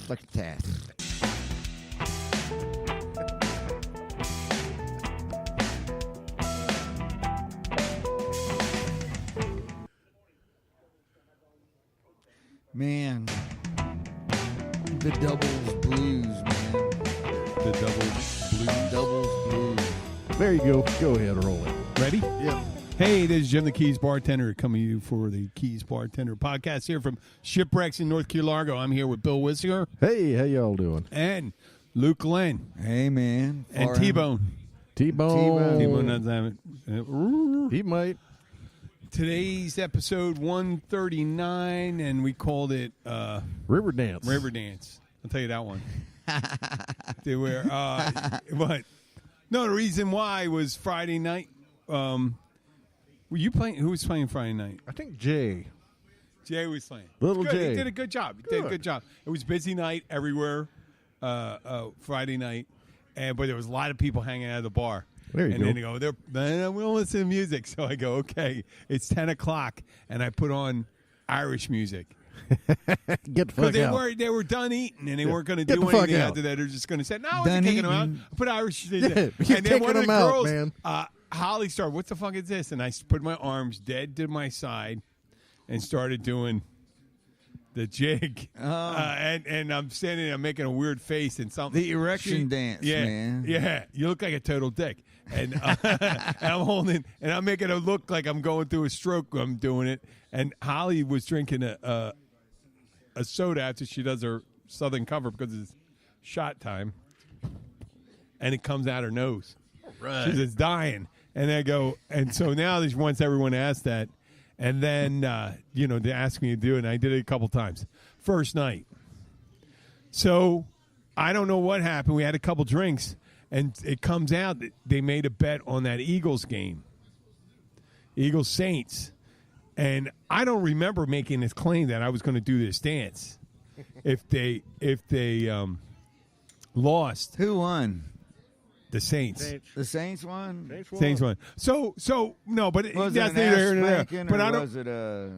like a task. Man, the doubles blues, man. The Doubles blues. There you go. Go ahead, roll it. Ready? Yep. Hey, this is Jim the Keys Bartender coming to you for the Keys Bartender podcast here from Shipwrecks in North Key Largo. I'm here with Bill Wissinger Hey, how y'all doing? and Luke Glenn Hey, man. and T-Bone. T-Bone. T-Bone doesn't have it. He might. Today's episode 139, and we called it River Dance. River Dance. I'll tell you that one. They were, but no, the reason why was Friday night. Were you playing? Who was playing Friday night? I think Jay. Jay was playing. Little Good. Jay. He did a good job. He did a good job. It was busy night everywhere. Friday night, but there was a lot of people hanging out of the bar. There you and go. then they go, we don't listen to music. So I go, okay, it's 10 o'clock, and I put on Irish music. Get the fuck out. They were done eating, and they weren't going to Get do the fuck anything out. after that. They're just going to say, no, I Done wasn't kicking them out. eating. I put Irish Yeah, music. you're And then one of the taking 'em out, girls, man. Holly started, what the fuck is this? And I put my arms dead to my side and started doing the jig. And I'm standing there, I'm making a weird face and something. The erection dance, yeah, man. Yeah, you look like a total dick. And, and I'm holding, and I'm making it look like I'm going through a stroke. I'm doing it. And Holly was drinking a soda after she does her Southern cover because it's shot time. And it comes out her nose. Right. She's just dying. And I go, and so now she wants everyone to ask that. And then, they asked me to do it, and I did it a couple times. First night. So I don't know what happened. We had a couple drinks, and it comes out that they made a bet on that Eagles game, Eagles Saints. And I don't remember making this claim that I was going to do this dance if they lost. Who won? The Saints. The Saints won? Saints won. So no, but Was that's it neither here an nor ass there. spanking, But or I don't. was it a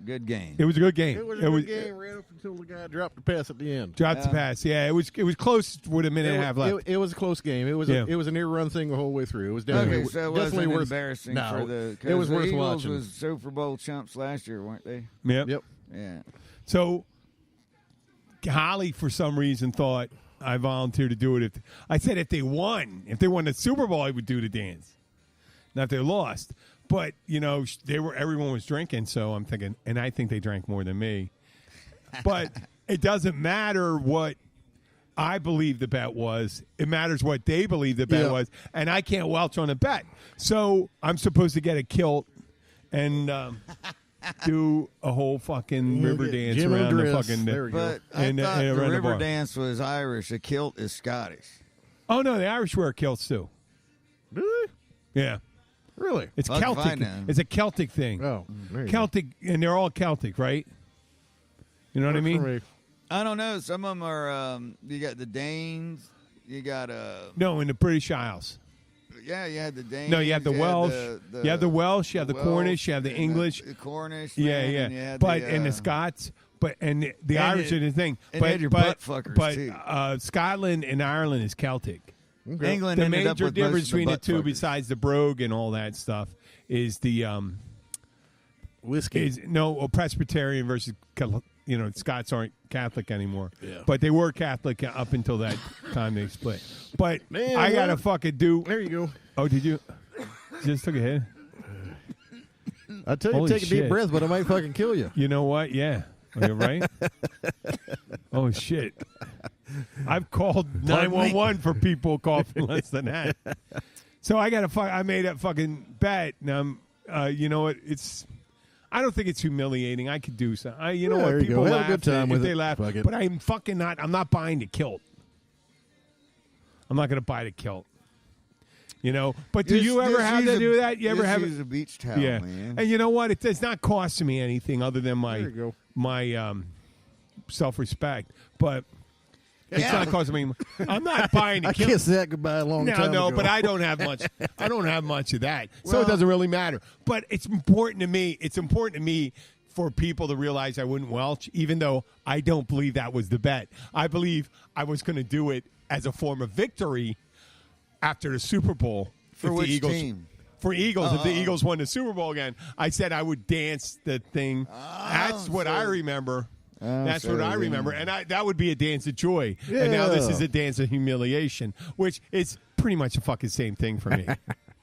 good game? It was a good game. It was a good game right up until the guy dropped the pass at the end. Dropped the pass. Yeah, it was close with a minute and a half left. It was a close game. It was Yeah. it was a near run thing the whole way through. It was Okay, definitely, so it definitely wasn't worth embarrassing no, for the. it was the worth Eagles watching. was Super Bowl chumps last year, weren't they? Yep. Yeah. So Holly, for some reason, thought I volunteered to do it. If they won the Super Bowl, I would do the dance. Not if they lost, but everyone was drinking, so I'm thinking, and I think they drank more than me. But it doesn't matter what I believe the bet was. It matters what they believe the bet was, and I can't welch on a bet. So I'm supposed to get a kilt and do a whole fucking river dance Jim around the O'Dris. fucking. There we go. But I And- thought and the around the river bar. dance was Irish. A kilt is Scottish. Oh no, the Irish wear kilts too. Really? Yeah, Really? it's Fuck if I Celtic. know. It's a Celtic thing. Oh, there you Celtic, and they're all Celtic, right? You know go. what I mean? For me. I don't know. Some of them are. You got the Danes. You got No, in the British Isles. Yeah, you had the Danes. No, you have the Welsh. You have the Welsh. You have the Welsh, Cornish. You have the and English. The Cornish. Yeah, man, yeah. And you had But the, and the Scots. But and the and Irish it- are the thing. and But had your but butt fuckers, but too. Scotland and Ireland is Celtic. Okay. England The ended up major with difference most of the between the butt two, fuckers. besides the brogue and all that stuff, is the Whiskey. Presbyterian versus Scots aren't Catholic anymore. Yeah. But they were Catholic up until that time they split. But Man, I gotta what? fucking do. There you go. Oh, did you? Just took a hit. I tell you, Holy take a deep shit. breath, but I might fucking kill you. You know what? Yeah. Oh, you're right. Oh shit! I've called 911 for people coughing less than that. So I got to. I made a fucking bet. Now, you know what? It's. I don't think it's humiliating. I could do something. You know Yeah, what? there you People go. Have a laugh. good time if with they it. laugh. Fuck it. But I'm fucking not. I'm not buying the kilt. I'm not going to buy the kilt. But do you ever have to do that? You ever have use a beach towel, yeah. man. And you know what? It's not costing me anything other than There you go. my self-respect. But it's Yeah. not costing me. I'm not buying the I kilt. kissed that goodbye a long time No, ago. but I don't have much. I don't have much of that, so Well- it doesn't really matter. But it's important to me. It's important to me for people to realize I wouldn't welch, even though I don't believe that was the bet. I believe I was going to do it as a form of victory after the Super Bowl. For if which the Eagles, team? For Eagles, if the Eagles won the Super Bowl again, I said I would dance the thing. That's what I remember. That's what I remember. And that would be a dance of joy. Yeah. And now this is a dance of humiliation, which is pretty much the fucking same thing for me.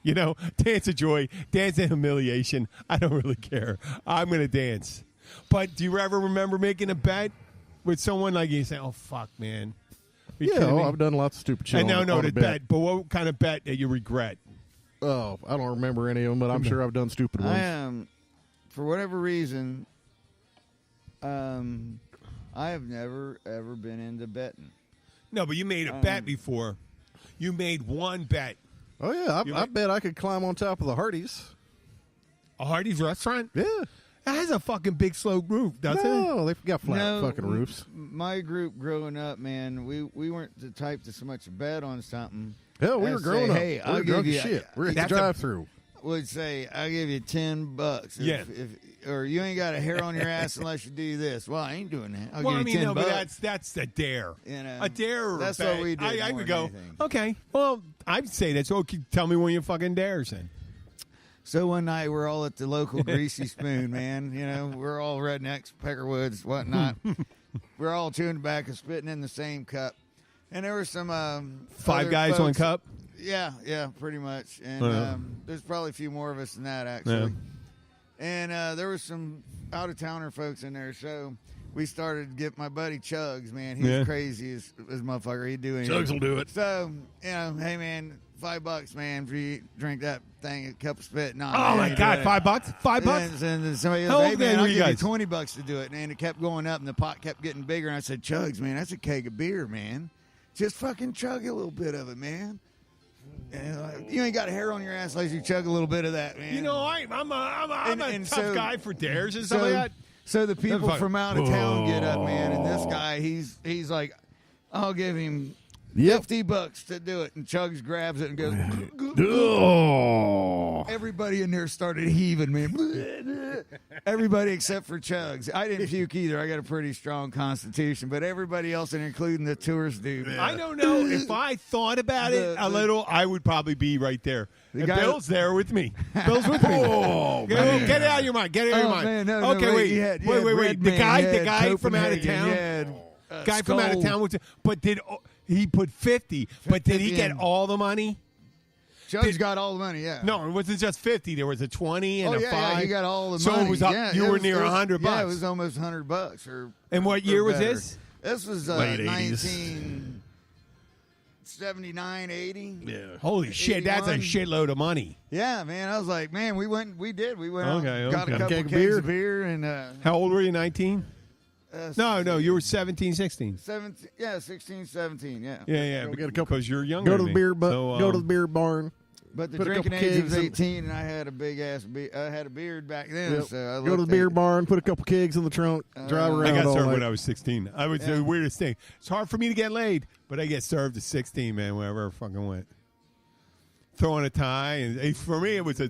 You know, dance of joy, dance of humiliation. I don't really care. I'm going to dance. But do you ever remember making a bet with someone like you say, oh, fuck, man? Are you kidding me? I've done lots of stupid shit. And no, on the a bet. But what kind of bet that you regret? Oh, I don't remember any of them, but I'm sure I've done stupid ones. I am, for whatever reason, I have never ever been into betting. No, but you made a bet before. You made one bet. Oh, yeah. I bet I could climb on top of the Hardee's. A Hardee's restaurant? Yeah. That has a fucking big sloped roof, doesn't it? No, they've got flat No, fucking roofs. My group growing up, man, we weren't the type to so much bet on something. Hell, we I'd were say, growing up. hey, We I'll were give drunk as you- shit. We're at the That's a- drive-through. Would say, I'll give you $10. Yeah. Or you ain't got a hair on your ass unless you do this. Well, I ain't doing that. I'll Well, I give mean, you $10. no, but that's a dare. You know, A dare or that's a bet. what we did I more would than go, anything. okay, well, I'd say that. So tell me when you fucking dares then. So one night we're all at the local Greasy Spoon, man. You know, we're all rednecks, Peckerwoods, whatnot. We're all chewing tobacco, spitting in the same cup. And there were some Five other guys, one folks- cup? Yeah, pretty much. And Yeah. there's probably a few more of us than that, actually. And there was some out-of-towner folks in there, so we started to get my buddy Chugs, man. He's Yeah. crazy as motherfucker. He'd do anything. Chugs will do it. So, you know, hey, man, $5, man, if you drink that thing, a cup of spit. No, Oh, my God, $5? $5? And then somebody else, How hey, old man, were I'll you give guys? you $20 to do it. And it kept going up, and the pot kept getting bigger. And I said, Chugs, man, that's a keg of beer, man. Just fucking chug a little bit of it, man. And, you ain't got a hair on your ass unless you chug a little bit of that, man. You know, I'm a And tough so- guy for dares and stuff like that. So the people Fuck. from out of town get up, man, and this guy, he's like, I'll give him Yep. $50 to do it, and Chugs grabs it and goes. Oh. Everybody in there started heaving, man. Everybody except for Chugs. I didn't puke either. I got a pretty strong constitution, but everybody else, including the tourist dude. I don't know. If I thought about it a little, I would probably be right there. And guy- Bill's there with me. Bill's with me. Oh, Get it out of your mind. Get it out of your Oh, mind. man, no, okay, no, wait. you had wait. Red The Man, guy, you the had guy from out of Copenhagen, town. you had, Guy from out of Skull. town was, but did he put 50? But did he 50 get in. all the money? Chugs got all the money, yeah. No, it wasn't just 50. There was a 20 and Oh, a yeah, 5. yeah, you got all the so money. it was up. Yeah, you it were was- near it was- $100. Yeah, it was almost $100. And what year was better. this? This was Late 80s. 1979, 80. Yeah. Holy shit, that's a 81. shitload of money. Yeah, man. I was like, man, we went out, Okay, got okay. a couple Keg of kegs of beer, and How old were you? 19? No, you were 17, 16. 17, yeah, 16, 17, yeah. Yeah, Go get a couple- because you're younger. Go to than the me. beer, So, go to the beer barn. But the Put a drinking couple age was kegs in- 18, and I had a big ass I had a beard back then, Yep. so I Go to the looked beer at- barn, put a couple kegs in the trunk, drive I around I got all served night. when I was 16. I was the weirdest thing. It's hard for me to get laid, but I get served at 16, man, wherever I fucking went. Throwing a tie, and for me, it was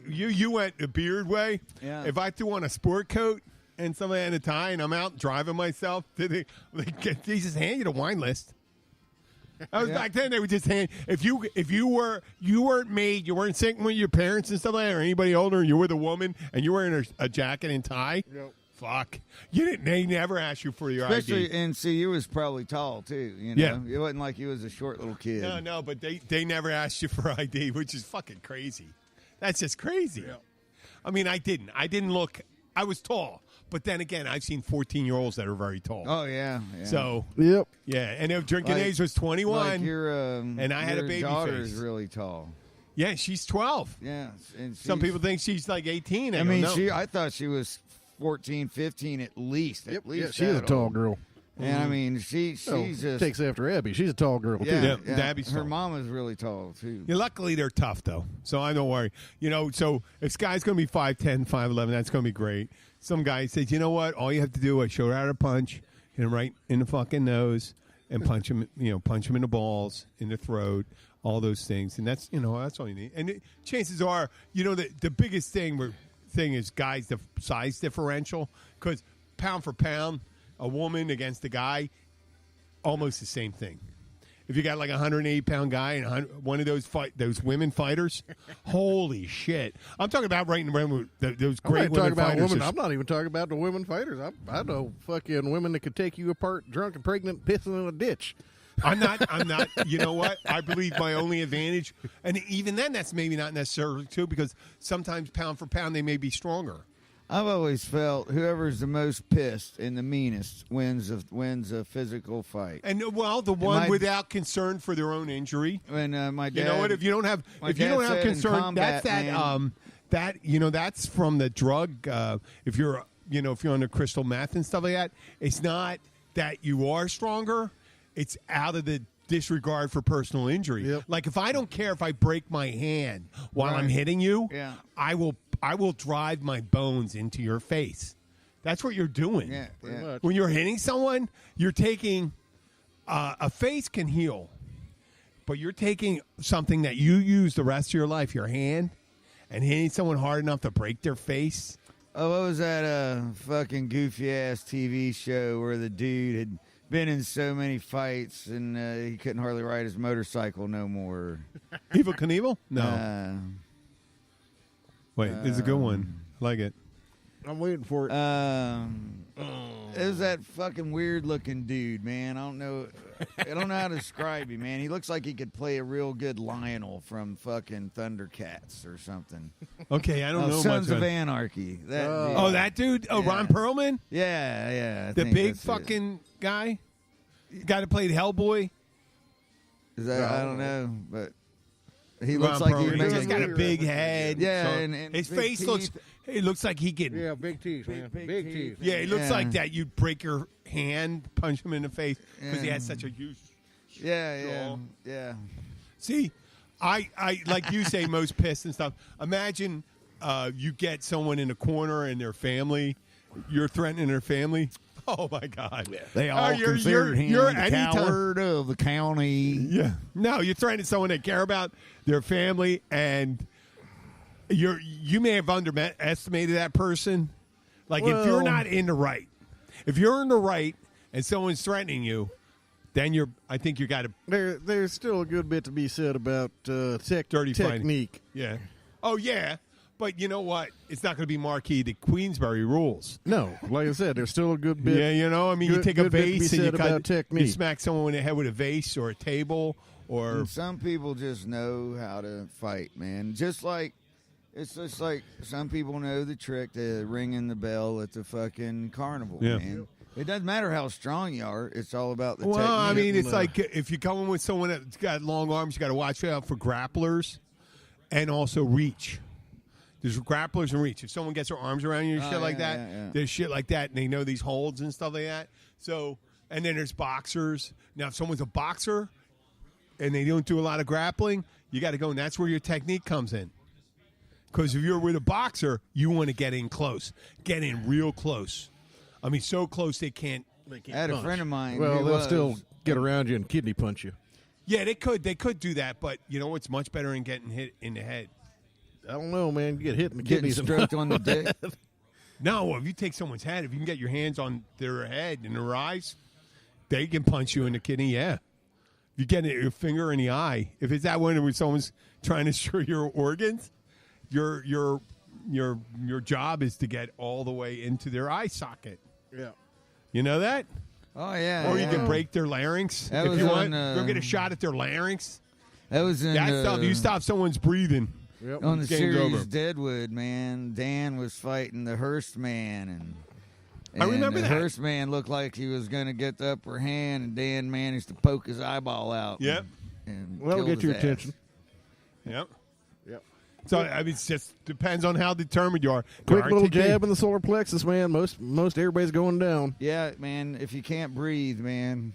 you went the beard way. Yeah. If I threw on a sport coat and somebody had a tie, and I'm out driving myself, they just hand you the wine list. I was Yeah. back then. They would just hand if you weren't made, you weren't sitting with your parents and stuff like that, or anybody older, and you were the woman, and you were wearing a jacket and tie. Yep. Fuck, you didn't. They never asked you for your Especially, ID. and see, you was probably tall, too, you know? Yeah. It wasn't like you was a short little kid. No, but they never asked you for ID, which is fucking crazy. That's just crazy. I mean, I didn't look. I was tall, but then again, I've seen 14-year-olds that are very tall. Oh, yeah. So Yep. yeah, and if drinking Like- age was 21, Like your, and I had a your baby daughter face. is really tall. yeah, she's 12. Yeah. And Some she's- people think she's like 18. I mean, know. I thought she was 14, 15 at least. At least Yeah, she is a that tall old. girl. And I mean, she's Oh, just takes after Abby. She's a tall girl, yeah, too. Yeah, yeah. Dabby's Her tall. mom is really tall too. Yeah, luckily they're tough though, so I don't worry. You know, so if Sky's going to be 5'10", 5'11", that's going to be great. Some guy says, you know what? All you have to do is show her how to punch, hit him right in the fucking nose, and punch him. You know, punch him in the balls, in the throat, all those things, and that's all you need. And chances are, the biggest thing where thing is guys the size differential because pound for pound, a woman against a guy, almost the same thing. If you got like a 180-pound guy and one of those women fighters, holy shit! I'm talking about right in those great I'm not women talking about fighters. women. I'm not even talking about the women fighters. I know fucking women that could take you apart, drunk and pregnant, pissing in a ditch. I'm not. You know what? I believe my only advantage, and even then, that's maybe not necessarily true because sometimes pound for pound they may be stronger. I've always felt whoever's the most pissed and the meanest wins a physical fight. And well, the one my- without concern for their own injury. When my dad, You know what? If you don't have said in concern, combat, that's man, that's from the drug. If you're on the crystal meth and stuff like that, it's not that you are stronger. It's out of the disregard for personal injury. Yep. Like if I don't care if I break my hand while I'm hitting you, Yeah. I will drive my bones into your face. That's what you're doing. Yeah, yeah. much. When you're hitting someone, you're taking a face can heal, but you're taking something that you use the rest of your life, your hand, and hitting someone hard enough to break their face. Oh, what was that fucking goofy ass TV show where the dude had been in so many fights and he couldn't hardly ride his motorcycle no more? Evil Knievel? No. Wait, it's a good one. I like it. I'm waiting for it. It was that fucking weird looking dude, man. I don't know how to describe him, man. He looks like he could play a real good Lionel from fucking Thundercats or something. Okay, I don't know Sons much of about it. Anarchy. That dude. Oh, that dude? Oh, Yeah. Ron Perlman? Yeah. I The think big that's it. fucking guy? Guy that played Hellboy? Is that, I don't know, but he Ron looks like Perlman. he'd He make just got a big head. Yeah, So and his big face looks. teeth. It looks like he could. yeah, big teeth, man. big Big teeth. teeth. Yeah, it looks Yeah. like that. You'd break your hand, punch him in the face because he Yeah. had such a huge. Yeah. See, I like you say most pissed and stuff. Imagine you get someone in a corner and their family. You're threatening their family. Oh my God! They all you're- considered him you're the anytime- coward of the county. Yeah. No, you're threatening someone they care about their family, and you may have underestimated that person. Like if you're Well- not in the right, if you're in the right and someone's threatening you, then I think you got to. There's still a good bit to be said about Dirty fighting. technique. Yeah. Oh yeah, but you know what? It's not going to be Marquis de Queensberry rules. No, like I said, there's still a good bit. Yeah, you know, I mean, you good- take a good bit to be vase and you said about technique. smack someone in the head with a vase or a table or And some people just know how to fight, man. It's just like some people know the trick to ringing the bell at the fucking carnival, Yeah. man. It doesn't matter how strong you are. It's all about the Well, technique. I mean, it's No. like if you come in with someone that's got long arms, you got to watch out for grapplers and also reach. There's grapplers and reach. If someone gets their arms around you and shit like that, yeah. there's shit like that, and they know these holds and stuff like that. So, and then there's boxers. Now, if someone's a boxer and they don't do a lot of grappling, you got to go, and that's where your technique comes in. Because if you're with a boxer, you want to get in close, get in real close. I mean, so close they can't. I had a friend of mine. Well, who they'll was- still get around you and kidney punch you. Yeah, they could do that, but you know what's much better than getting hit in the head. I don't know, man. You get hit in the getting kidneys. and- stroked on the dick. No, if you take someone's head, if you can get your hands on their head and their eyes, they can punch you in the kidney. Yeah, if you get your finger in the eye, if it's that one where someone's trying to destroy your organs, your job is to get all the way into their eye socket. Yeah. You know that? Oh yeah. Or you yeah. can break their larynx That if was you on, want. Go get a shot at their larynx. That was in That stuff. You stop someone's breathing. Yep. on the Game's series over. Deadwood, man. Dan was fighting the Hearst man, and I remember the that. Hearst man looked like he was going to get the upper hand, and Dan managed to poke his eyeball out. Yep. And Well, killed get his your ass. attention. Yep. Yep. So I mean, it just depends on how determined you are. Quick little RTK. jab in the solar plexus, man. Most everybody's going down. Yeah, man. If you can't breathe, man.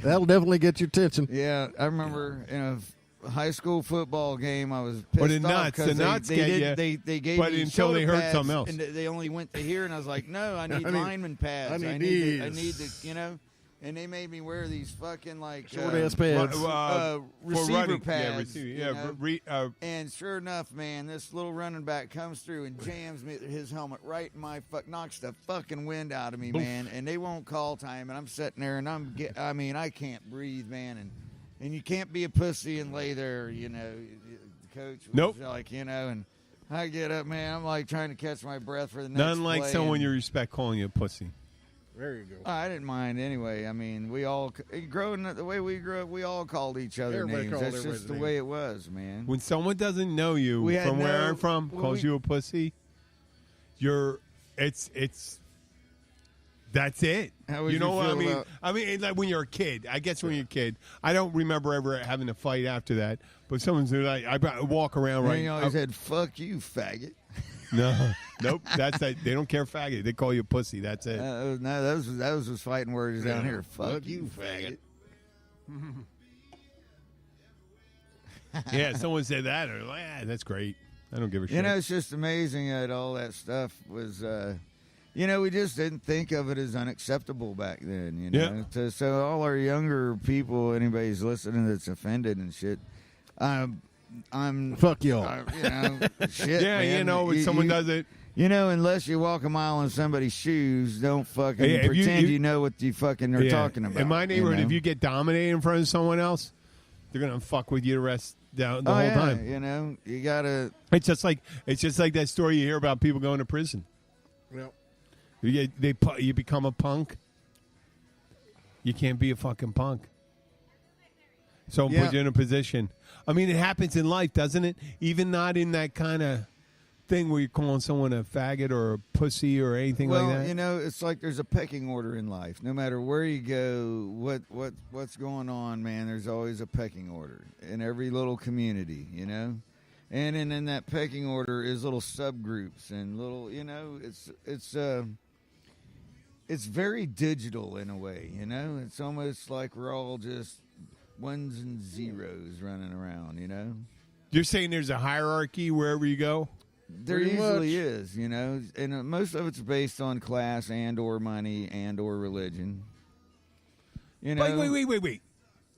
That'll definitely get your attention. Yeah, I remember in a high school football game, I was Or pissed the off nuts. The 'cause nuts they get did, ya. they gave But me until they shoulder heard pads, something else. and they only went to here, and I was like, no, I need I need- lineman pads. I need I need these. to, you know. and they made me wear these fucking like Short ass pads. For receiver running. pads. Yeah, you know? And sure enough, man, this little running back comes through and jams me his helmet right in my knocks the fucking wind out of me, man. And they won't call time, and I'm sitting there, and I mean, I can't breathe, man, and you can't be a pussy and lay there, you know. The coach was like, you know, and I get up, man, I'm like trying to catch my breath for the next None like play, someone you respect calling you a pussy. There you go. I didn't mind anyway. I mean, we all growing up the way we grew up, we all called each other Everybody names. called That's everybody just the names. way it was, man. When someone doesn't know you We had from where no- I'm from, well, calls we- you a pussy, it's that's it. How would you know you what I feel mean? about- I mean, like when you're a kid. I guess when you're a kid, I don't remember ever having a fight after that. But someone's like, I walk around And right. you always said, "Fuck you, faggot." No, nope. That's that. They don't care faggot. They call you a pussy. That's it. No, that was his fighting words down here. Fuck you, faggot. Yeah, someone said that, or like, that's great. I don't give a shit. You know, it's just amazing that all that stuff was. You know, we just didn't think of it as unacceptable back then. You know, so all our younger people, anybody's listening that's offended and shit, I'm Fuck y'all. you know, shit. yeah, man. you know, when someone does it. You know, unless you walk a mile in somebody's shoes, don't fucking Yeah, if you- pretend you- you know what you fucking are Yeah. talking about. In my neighborhood, you know? if you get dominated in front of someone else, they're gonna fuck with you the whole time. You know, you gotta. It's just like that story you hear about people going to prison. Yep. You become a punk. You can't be a fucking punk. Someone puts you in a position. I mean, it happens in life, doesn't it? Even not in that kind of thing where you're calling someone a faggot or a pussy or anything Well, like that. you know, it's like there's a pecking order in life. No matter where you go, what's going on, man, there's always a pecking order in every little community, you know? And in that pecking order is little subgroups and little, you know, it's very digital in a way, you know? It's almost like we're all just ones and zeros running around, you know? You're saying there's a hierarchy wherever you go? There Pretty usually much. is, you know, and most of it's based on class and or money and or religion. You know, Wait.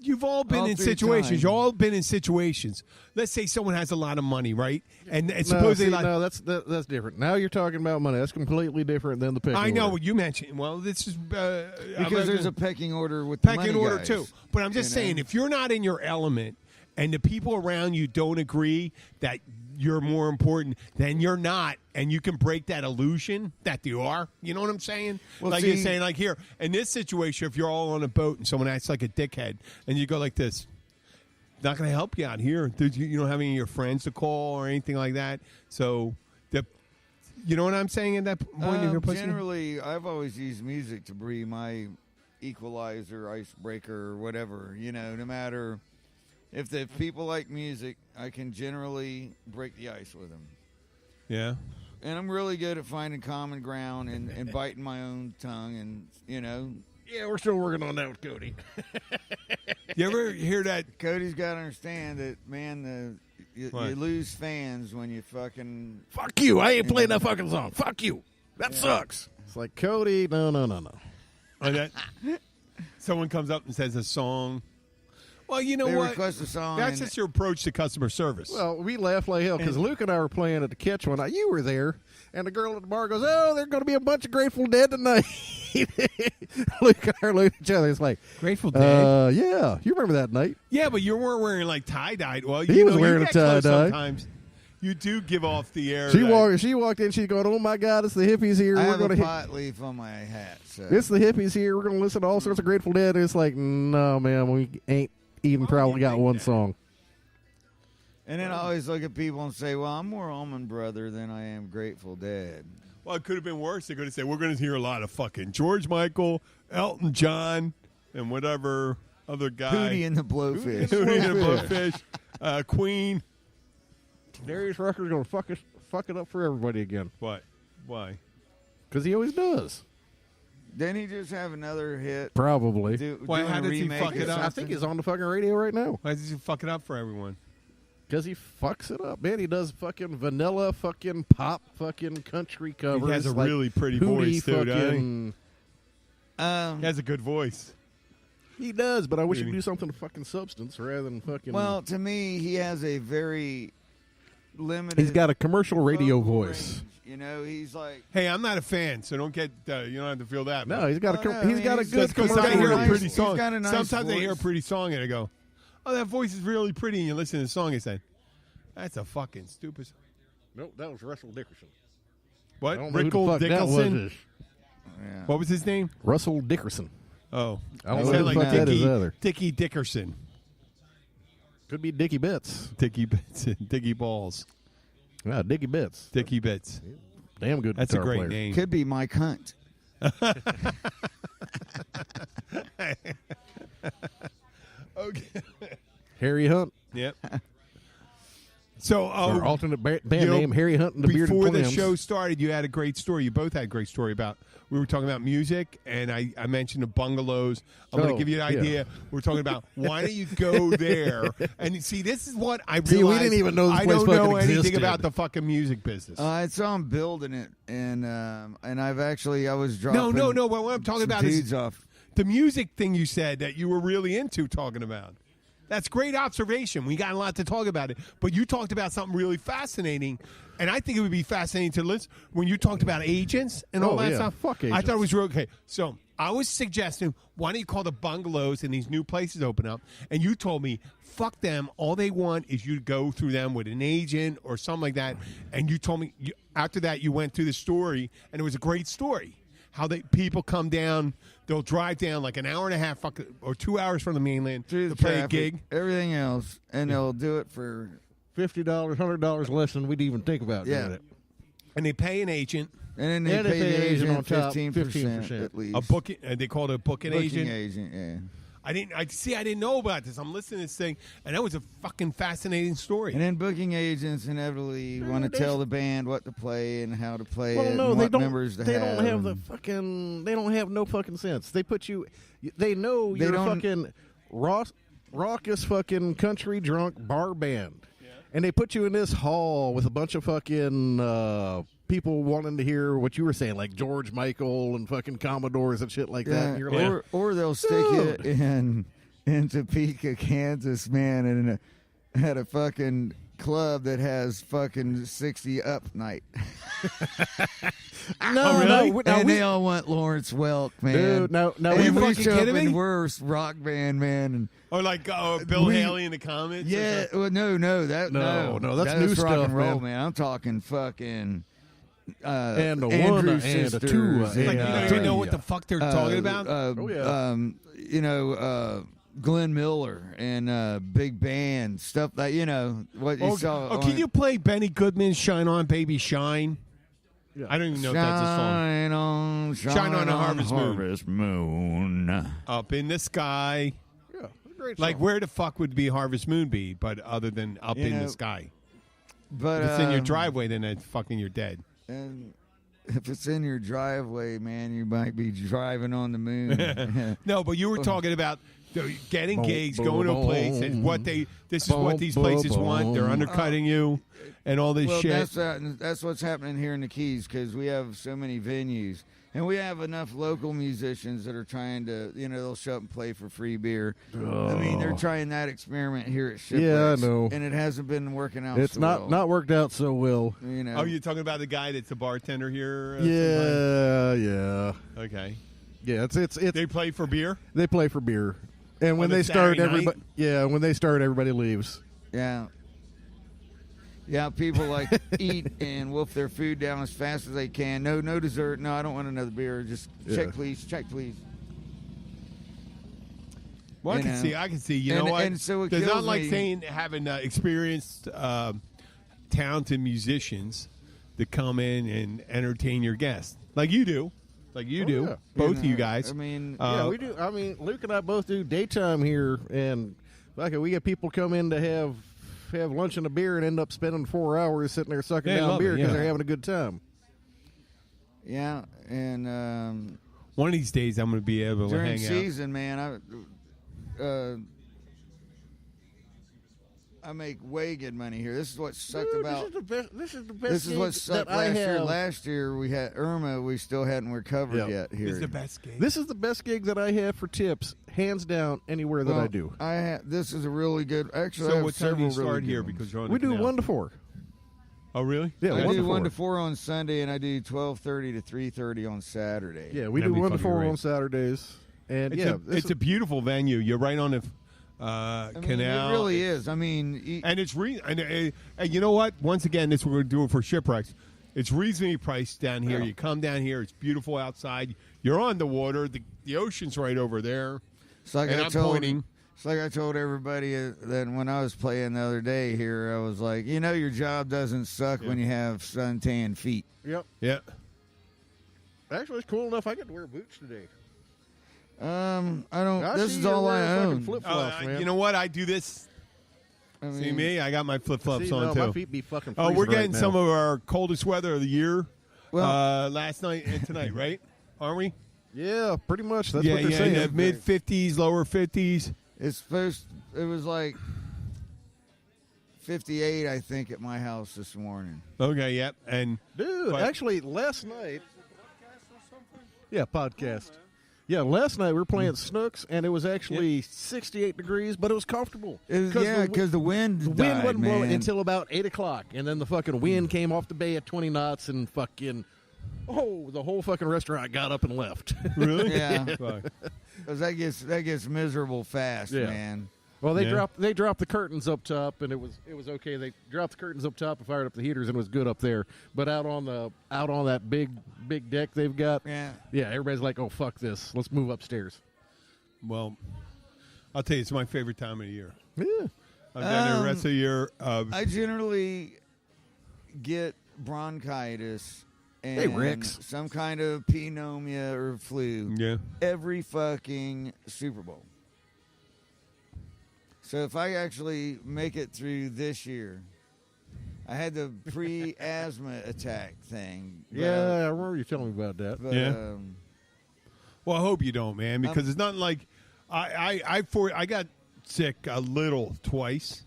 You've all been All in through situations. time. You've all been in situations. Let's say someone has a lot of money, right? And No, supposedly, that's different. Now you're talking about money. That's completely different than the pecking I know order. what you mentioned. Well, this is because there's a pecking order with the pecking money order guys, too. But I'm just you know? saying, if you're not in your element and the people around you don't agree that you're more important, then you're not, and you can break that illusion that you are. You know what I'm saying? Well, like see- you're saying, like here in this situation, if you're all on a boat and someone acts like a dickhead, and you go like this, not going to help you out here. You don't have any of your friends to call or anything like that. So, you know what I'm saying at that point of your pussy? Generally, I've always used music to be my equalizer, icebreaker, or whatever. You know, no matter if the people like music, I can generally break the ice with them. Yeah. And I'm really good at finding common ground and biting my own tongue, and you know, Yeah, we're still working on that with Cody. You ever hear that? Cody's got to understand that, man. You What? lose fans when you fucking. Fuck you. I ain't playing that fucking song. Fuck you. That sucks. It's like, Cody, no. Or that someone comes up and says a song. Well, you know They what? request a song. That's and- just your approach to customer service. Well, we laughed like hell because Luke and I were playing at the Catch one night. You were there. And the girl at the bar goes, "Oh, there's going to be a bunch of Grateful Dead tonight." Luke and I looked at each other. It's like, Grateful Dead. yeah. You remember that night? Yeah, but you weren't wearing like tie-dye. Well, He you was know, wearing you a get close tie-dye. Sometimes you do give off the air. She that- walked in. She's going, "Oh my God, it's the hippies here. I We're have going a to pot leaf on my hat. So. It's the hippies here. We're going to listen to all sorts of Grateful Dead." And it's like, no, man, we ain't even probably got one song. And then I always look at people and say, "Well, I'm more Allman Brother than I am Grateful Dead." Well, it could have been worse. They could have said, "We're going to hear a lot of fucking George Michael, Elton John, and whatever other guy." Hootie and the Blowfish. Hootie and the Blowfish, Queen. Darius Rucker's going to fuck it up for everybody again What? Why? because he always does. Didn't he just have another hit? Probably. Why, Doing how a does he remake fuck or it up? I something? think he's on the fucking radio right now Why does he fuck it up for everyone? because he fucks it up, man. He does fucking vanilla, fucking pop, fucking country covers. He has a like really pretty Hootie voice, too, doesn't he? fucking. He has a good voice. He does, but I wish he'd do something of fucking substance rather than fucking. Well, to me, he has a very limited. he's got a commercial radio vocal voice. range. You know, he's like. Hey, I'm not a fan, so don't get. You don't have to feel that. No, he's got Oh, no, he's got a he's good Just because commercial I hear a radio. pretty He's song. got a nice Sometimes I hear a voice. pretty song and I go, "Oh, that voice is really pretty." And you listen to the song and say, "That's a fucking stupid." Nope, that was Russell Dickerson. What? I don't know who the Rickle fuck that Dickerson? was. Yeah. What was his name? Russell Dickerson. Oh, I don't It know sounded who the like fuck that is Dickie, either. Dickie Dickerson. Could be Dickie Bits. Dickie Bits. Dickie Balls. Yeah, Dickie Bits. Dickie Bits. Damn good That's a guitar great player. name. Could be Mike Hunt. Okay. Harry Hunt. Yep. So, Our alternate band you know, name, Harry Hunt and the Bearded before the Clams. show started, you had a great story. You both had a great story about. We were talking about music, and I mentioned the bungalows. I'm going Oh, to give you an yeah. idea. We're talking about why don't you go there? And you see, this is what I realized. See, we didn't even know this I place don't know fucking anything existed. about the fucking music business. So I'm building it, and I've actually I was dropping. No. What I'm talking some about is dudes off. the music thing you said that you were really into talking about. That's great observation. We got a lot to talk about it. But you talked about something really fascinating, and I think it would be fascinating to listen when you talked about agents and all Oh, that yeah. stuff. Fuck I thought agents. it was real okay. So I was suggesting, why don't you call the bungalows and these new places open up? And you told me, fuck them. All they want is you to go through them with an agent or something like that. And you told me after that you went through the story, and it was a great story. How people come down, they'll drive down like an hour and a half or 2 hours from the mainland Through to the play traffic, a gig. everything else, and they'll do it for $50, $100 less than we'd even think about Yeah. doing it. And they pay an agent, and then they And pay if they the agent agent on top, 15% at least. a booking. They call it a booking Booking agent. yeah. I didn't know about this. I'm listening to this thing, and that was a fucking fascinating story. And then booking agents inevitably want to tell the band what to play and how to play Well, it no, and they what don't. members to They have. don't have the and- fucking. They don't have no fucking sense. They put you. They know They you're a don't- fucking raucous fucking country drunk bar band, and they put you in this hall with a bunch of fucking people wanting to hear what you were saying, like George Michael and fucking Commodores and shit like that. Yeah, And you're like, or they'll stick Dude. it in Topeka, Kansas, man, and at a fucking club that has fucking 60 up night. no, really? no, And they all want Lawrence Welk, man. Dude, no, and we we fucking show up kidding me? and we're a rock band, man. And Or like Bill We- Haley in the comments. yeah, well, no, No, that's that's new rock stuff, and roll, man. I'm talking fucking And a Andrew one and a Sisters two, It's like you Yeah. don't even know what the fuck they're talking about. Oh, yeah. Glenn Miller and Big Band stuff that what you saw. Can you play Benny Goodman's "Shine On, Baby, Shine"? Yeah. I don't even know if that's a song. Shine on a Harvest Moon. Harvest Moon. Up in the sky. Yeah, great Like song. where the fuck would be Harvest Moon be? But other than up You in know, the sky. But If it's in your driveway, then it's fucking you're dead. And if it's in your driveway, man, you might be driving on the moon. No, but you were talking about getting Boom, gigs, boom, going to a place, and what this is what boom, these boom, places want. They're boom. undercutting you, and all this Well, shit. that's what's happening here in the Keys because we have so many venues, and we have enough local musicians that are trying to, they'll show up and play for free beer. I mean, they're trying that experiment here at Shipwrecks. Yeah, I know. and it hasn't been working out. It's so not well, not worked out so well. Oh, you're talking about the guy that's a bartender here? Yeah. Okay. Yeah, it's They play for beer? they play for beer, and when On a they start, Saturday night? everybody when they start, everybody leaves. Yeah. Yeah, people like eat and wolf their food down as fast as they can. No dessert. No, I don't want another beer. Just Yeah. check, please. Check, please. Well, I You can know. see. I can see. You And- know what? and so it There's not kills like me- saying having experienced, talented musicians that come in and entertain your guests, like you do, yeah. both of you guys. I mean, Yeah, we do. I mean, Luke and I both do daytime here, and like we get people come in to have lunch and a beer and end up spending 4 hours sitting there sucking They down love beer it, because yeah. they're having a good time. yeah, and One of these days, I'm going to be able to during hang season, man, I make way good money here. This is what sucked about. This is the best. This is what gig sucked that I last year. have. Last year we had Irma. We still hadn't recovered Yeah. yet out. here. It's the best game. This is the best gig that I have for tips. hands down anywhere that I do. This is a really good. Actually, I So have what time do several you start really here? good ones. Because you're on We the do canal. 1 to 4. Oh, really? Yeah, I 1 do to 1 to 4. 4 on Sunday, and I do 12:30 to 3:30 on Saturday. Yeah, we That'd do be 1 to fucking 4 great. on Saturdays. And It's, yeah, it's a beautiful venue. You're right on the I mean, canal. It really is. I mean, And it's and you know what? Once again, this we're going to do it for shipwrecks. It's reasonably priced down here. Yeah. You come down here. It's beautiful outside. You're on the water. The ocean's right over there. it's like And I I'm told. pointing. It's like I told everybody that when I was playing the other day here, I was like, your job doesn't suck when you have suntan feet. Yep. Yeah. Actually, it's cool enough. I get to wear boots today. I don't. This see is you're all I wearing fucking own. flip-flops, man. You know what? I do this. I mean, See me? I got my flip flops See, on no, too. my feet be fucking Oh, we're freezing right getting now. some of our coldest weather of the year. Well- Last night and tonight, right? Aren't we? Yeah, pretty much. That's what they're saying. in the mid 50s, lower 50s. It's supposed. It was like 58, I think, at my house this morning. Okay, yep. And Dude, But- actually, last night. Yeah, podcast. Yeah, last night we were playing Snooks, and it was actually 68 degrees, but it was comfortable. Because the wind. the wind died, wasn't blowing man. until about 8 o'clock, and then the fucking wind came off the bay at 20 knots, and fucking, the whole fucking restaurant got up and left. really? Yeah. Fuck. 'Cause that gets miserable fast, Yeah. man. Well, they Yeah. dropped the curtains up top, and it was okay. They dropped the curtains up top and fired up the heaters, and it was good up there. But out on that big deck they've got, Yeah. everybody's like, "Oh fuck this, let's move upstairs." Well, I'll tell you, it's my favorite time of the year. Yeah, I'm down there the rest of the year. I generally get bronchitis and Hey, Rex. some kind of pneumonia or flu yeah. every fucking Super Bowl. So if I actually make it through this year, I had the pre-asthma attack thing. But, yeah, I remember you telling me about that. But, Yeah. Well, I hope you don't, man, because it's not like I got sick a little twice,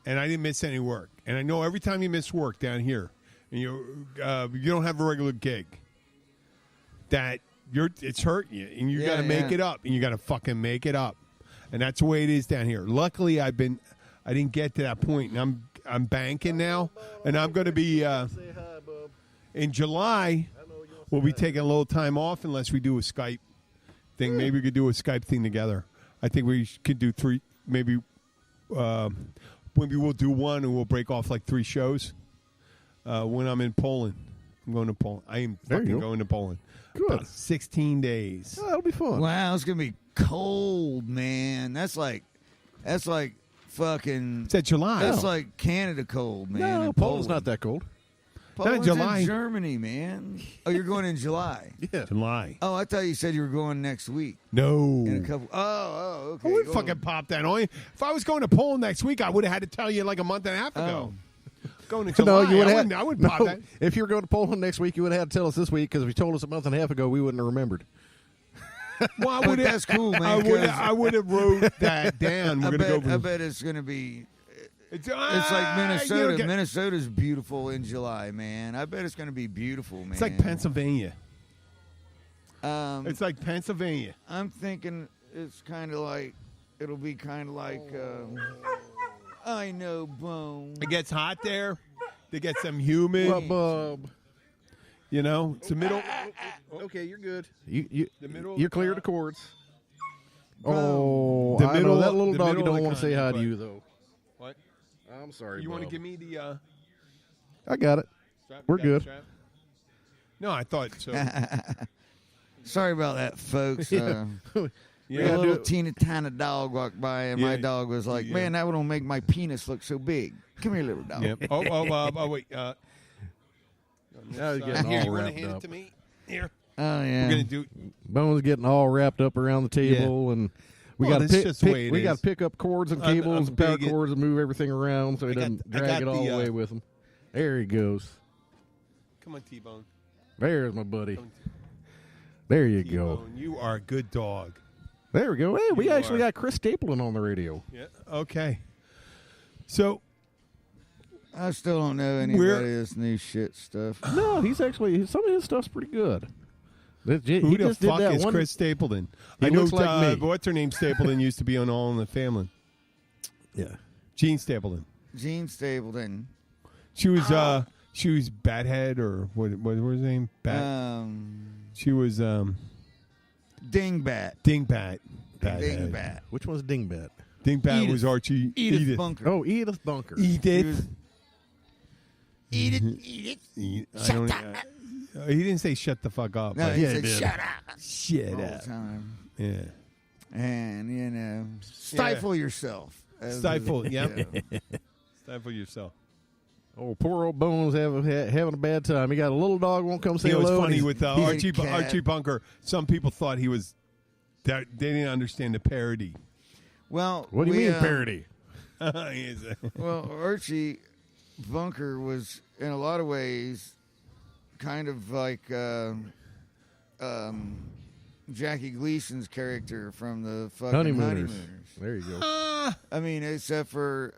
and I didn't miss any work. And I know every time you miss work down here, and you don't have a regular gig, that it's hurting you, and you got to make yeah. it up, and you got to fucking make it up, and that's the way it is down here. Luckily, I didn't get to that point, and I'm banking now, and I'm going to be Say hi, bub. in July. We'll be taking a little time off unless we do a Skype thing. Maybe we could do a Skype thing together. I think we could do 3. Maybe we'll do one and we'll break off like 3 shows. When I'm in Poland, I'm going to Poland. I am There you fucking go. going to Poland. Good. About 16 days. Oh, that'll be fun. wow, it's gonna be cold, man. That's like fucking. It's at July. That's like Canada cold, man. No, in Poland's Poland. not that cold. Poland's July. in Germany, man. Oh, you're going in July. Yeah. July. Oh, I thought you said you were going next week No. in a couple. Oh, okay. I wouldn't Go fucking pop that on you. If I was going to Poland next week, I would have had to tell you like a month and a half ago. Going to July, No, you would have. I wouldn't pop that. If you were going to Poland next week, you would have had to tell us this week because if you told us a month and a half ago, we wouldn't have remembered. Well, I But would that's cool, man. 'cause I would have wrote that down. I We're gonna go. I bet it's gonna be. It's It's like Minnesota. Minnesota's beautiful in July, man. I bet it's gonna be beautiful, man. It's like Pennsylvania. It's It's like Pennsylvania. I'm thinking it's kind of like it'll be kind of like. I know, Bone. It gets hot there. They get some humid. Well, bub. You know, it's the middle. Okay, you're good. You The middle of you're the clear crowd. to chords. Oh, The I middle know that of- little the doggy middle of don't the want to say hi to continent, you though. What? I'm sorry. You want to Bob. give me the? I got it. Strap? We're Got the good. strap? No, I thought so. Sorry about that, folks. Yeah. Yeah. A little do- teeny tiny dog walked by, and my Yeah. dog was like, Yeah. "Man, that one will make my penis look so big. Come here, little dog." Yep. Oh, wait. Now you're getting Here, all you want to wrapped hand up. it to me? Here. Oh yeah. We're gonna do. Bone's getting all wrapped up around the table, and we Well, got that's just the way it we is. got to pick up cords and I'm cables and power big- cords and move everything around so he doesn't I drag got it all the, the way with him. There he goes. Come on, T-Bone. There's my buddy. Come on, There you go. T-Bone. You are a good dog. There we go. Hey, we You actually are. got Chris Stapleton on the radio. Yeah. Okay. So I still don't know any We're- of this new shit stuff. No, he's actually some of his stuff's pretty good. Who the fuck is Chris Stapleton? He I know looks like me. what's her name Stapleton used to be on All in the Family. Yeah. Jean Stapleton. Gene Stapleton. She was Bathead or what was her name? She was Dingbat. Dingbat. Dingbat. Which one's Dingbat? Dingbat Edith. was Archie. Edith Bunker. Oh, Edith Bunker. Edith. Eat it. He didn't say shut the fuck up. No, but- he Yeah, said he did. shut up Shut all the up. time. Yeah. And, stifle yourself. Stifle. Yeah. Stifle yourself. Oh, poor old Bones having a bad time. He got a little dog won't come say It was hello. funny He's- with he's a cat. Archie Bunker. Some people thought he was. They didn't understand the parody. Well, What do you we, mean parody? He's a- Well, Archie Bunker was, in a lot of ways, kind of like Jackie Gleason's character from the fucking Honeymooners. Honeymooners. There you go. I mean, except for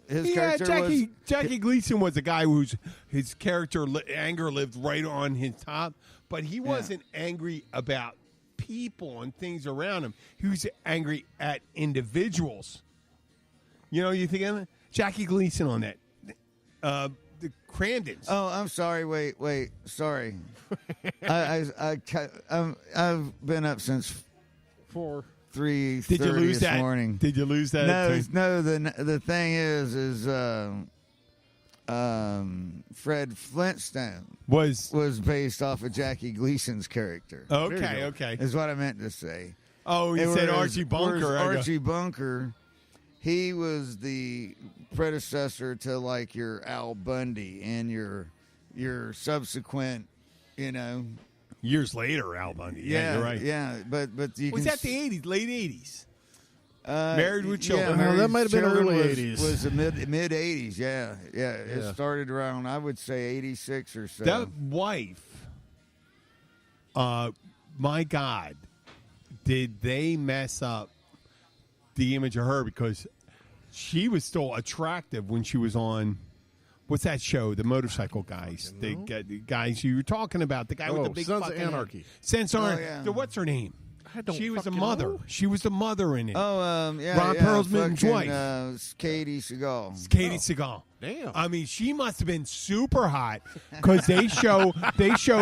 his Yeah, character Jackie Gleason was a guy whose his character anger lived right on his top, but he wasn't angry about people and things around him. He was angry at individuals. You know, you think of Jackie Gleason on that. The Crandons. Oh, I'm sorry. Wait. Sorry. I've been up since 3:30 Did you lose this that? morning. Did you lose that? No. The thing is Fred Flintstone was based off of Jackie Gleason's character. Okay. Is what I meant to say. Oh, you said Archie Bunker. Whereas Archie Bunker, he was the predecessor to like your Al Bundy and your subsequent, Years later, Al Bundy. Yeah, you're right. Yeah, but you Was can that the 80s, late 80s? Married with Children. Yeah, No, Married that might have been Children early was- 80s. Was the mid 80s? Yeah. It Yeah. started around, I would say, 86 or so. That wife, my God, did they mess up the image of her because she was still attractive when she was on. What's that show? The motorcycle guys. The guys you were talking about. The guy with the big Sons of fucking head. Anarchy. Sons of Oh, Anarchy. yeah. What's her name? I don't She was the fucking mother. know. She was the mother in it. yeah. Ron Perlman's fucking, wife. Katie Seagal. Katie Seagal. Damn. I mean, she must have been super hot because they showed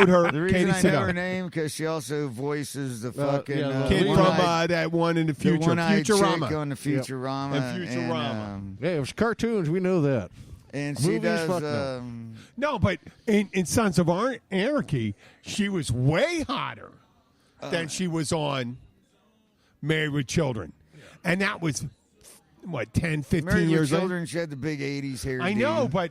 her The reason Katie I know her Seagal. name because she also voices the fucking yeah, the Kid from one-eyed- that one in the the future, one-eyed chick Futurama. on the Futurama. And Futurama. Yeah, it was cartoons. We know that. And she Movies, fuck does. no. No, but in Sons of Anarchy, she was way hotter than she was on Married with Children. And that was, 10, 15 Married with years later? Children, she had the big 80s hair. I know, but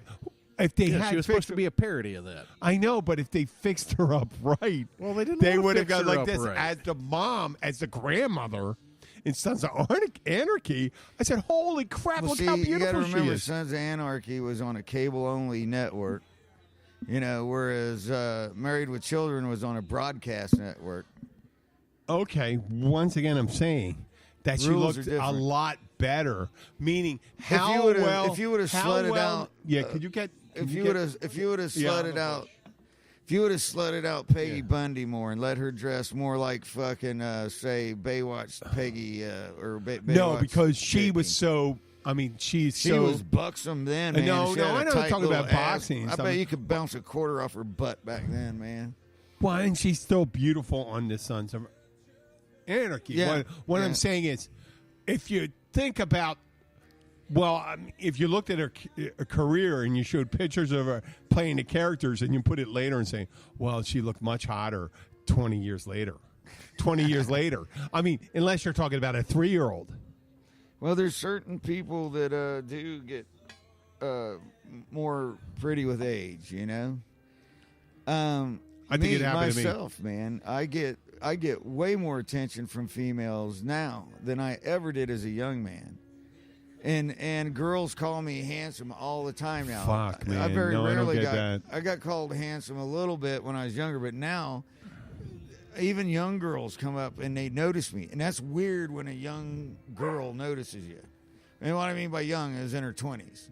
if they Yeah, had she was fixed supposed to be a parody of that. I know, but if they fixed her up right, Well, they didn't They wanna would have fix gone her like up this right. as the mom, as the grandmother in Sons of Anarchy. I said, "Holy crap! Well, look see, how you got to beautiful she remember, is." Sons of Anarchy was on a cable-only network, whereas Married with Children was on a broadcast network. Okay, once again, I'm saying that she Rules looked are a different. lot better. Meaning, how you would've- well? if you would've how slutted well- out, yeah. Could you get? If you would have slutted out, if you would have slutted out Peggy Bundy more and let her dress more like fucking say Baywatch Peggy or Baywatch no, because she Peggy. was so. I mean, she's She so. was buxom then, man. No, She no, had a I know. I'm tight talking little about ass. boxing and I stuff. bet you could bounce a quarter off her butt back then, man. Why and she's still beautiful on the Sons of Anarchy. Yeah, What yeah. I'm saying is, if you think about, if you looked at her career and you showed pictures of her playing the characters and you put it later and say, well, she looked much hotter 20 years later. 20 years later. I mean, unless you're talking about a 3-year-old. Well, there's certain people that do get more pretty with age, I think it happened to me. myself, man. I get way more attention from females now than I ever did as a young man. And girls call me handsome all the time now. Fuck, man. I very No, I don't rarely get got. that. I got called handsome a little bit when I was younger, but now even young girls come up and they notice me, and that's weird when a young girl notices you. And what I mean by young is in her 20s,